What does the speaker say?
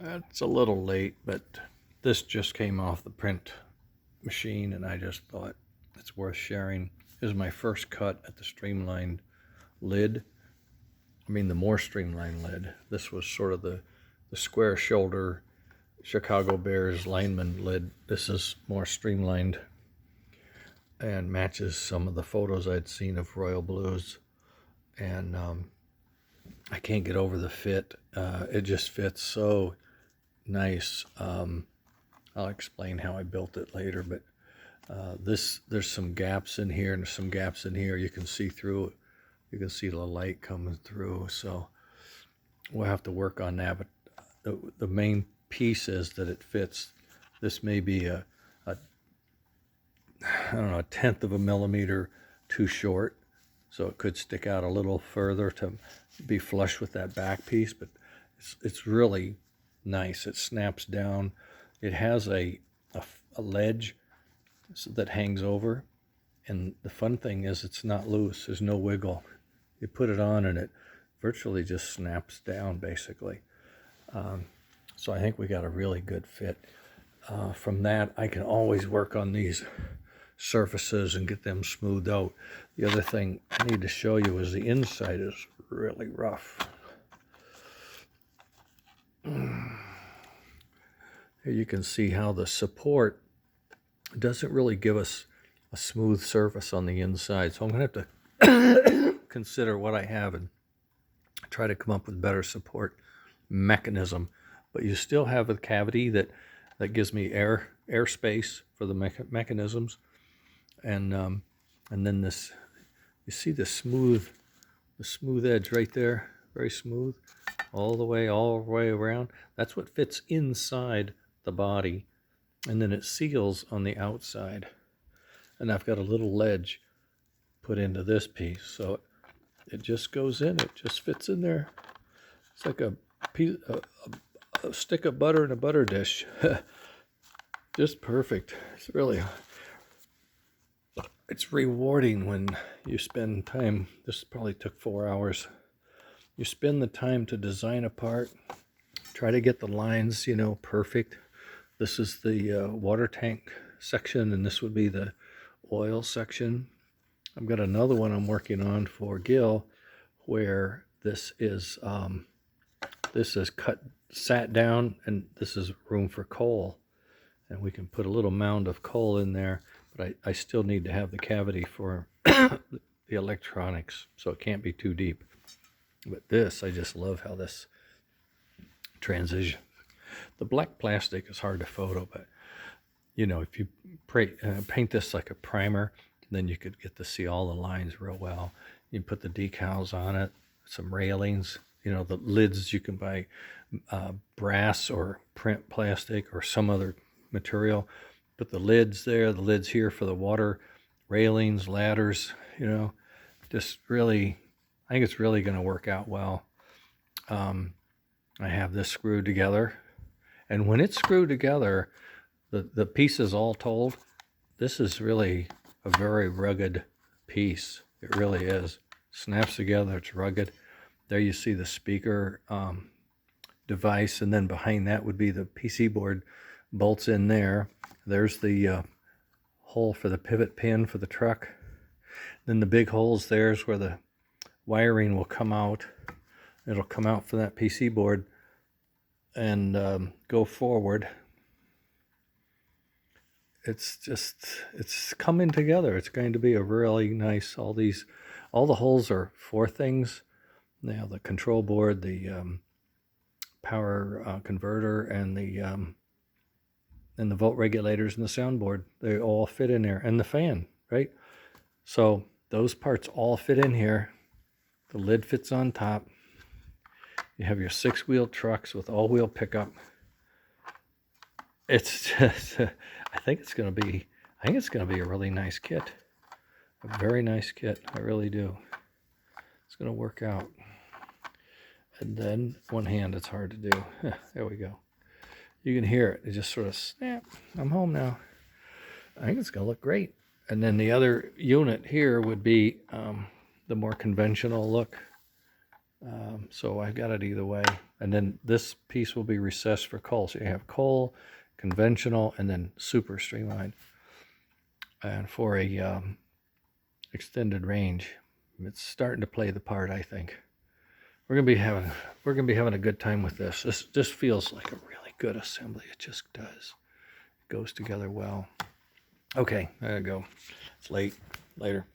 That's a little late, but this just came off the print machine and I just thought it's worth sharing. This is my first cut at the streamlined lid. I mean, the more streamlined lid. This was sort of the square shoulder Chicago Bears lineman lid. This is more streamlined and matches some of the photos I'd seen of Royal Blues. And I can't get over the fit. It just fits so nice. I'll explain how I built it later, but there's some gaps in here and some gaps in here. You can see through it. You can see the light coming through, so we'll have to work on that. But the main piece is that it fits. This may be I don't know, 1/10 of a millimeter too short, so it could stick out a little further to be flush with that back piece, but it's really nice. It snaps down. It has a ledge that hangs over, and the fun thing is it's not loose. There's no wiggle. You put it on and it virtually just snaps down, basically. So I think we got a really good fit. From that, I can always work on these surfaces and get them smoothed out. The other thing I need to show you is the inside is really rough. Here you can see how the support doesn't really give us a smooth surface on the inside. So I'm going to have to consider what I have and try to come up with better support mechanism. But you still have a cavity that gives me air space for the mechanisms. And then this, you see the smooth edge right there, very smooth, all the way around. That's what fits inside the body, and then it seals on the outside. And I've got a little ledge put into this piece, so it just goes in. It just fits in there. It's like a stick of butter in a butter dish. Just perfect. It's rewarding when you spend time. This probably took 4 hours. You spend the time to design a part, try to get the lines, perfect. This is the water tank section, and this would be the oil section. I've got another one I'm working on for Gil, where this is sat down, and this is room for coal, and we can put a little mound of coal in there. But I still need to have the cavity for the electronics, so it can't be too deep. But this, I just love how this transition. The black plastic is hard to photo, but if you paint this like a primer, then you could get to see all the lines real well. You put the decals on it, some railings. The lids you can buy brass or print plastic or some other material. Put the lids there, the lids here for the water, railings, ladders. Just really, I think it's really going to work out well. I have this screwed together, and when it's screwed together, the pieces all told, this is really a very rugged piece. It really is. Snaps together, it's rugged. There you see the speaker device, and then behind that would be the PC board bolts in there. There's the hole for the pivot pin for the truck. Then the big holes there's where the wiring will come out. It'll come out from that PC board and go forward. It's coming together. It's going to be a really nice, all the holes are for things. Now the control board, the power converter, and the volt regulators and the soundboard, they all fit in there, and the fan, right? So those parts all fit in here. The lid fits on top. You have your 6-wheel trucks with all-wheel pickup. It's just, I think it's going to be a really nice kit. A very nice kit. I really do. It's going to work out. And then one hand, it's hard to do. There we go. You can hear it. It just sort of snap. I'm home now. I think it's going to look great. And then the other unit here would be the more conventional look. So I've got it either way. And then this piece will be recessed for coal. So you have coal, conventional, and then super streamlined. And for a extended range, it's starting to play the part, I think. We're gonna be having a good time with this. This feels like a really good assembly. It just does. It goes together well. Okay, there you go. It's late. Later.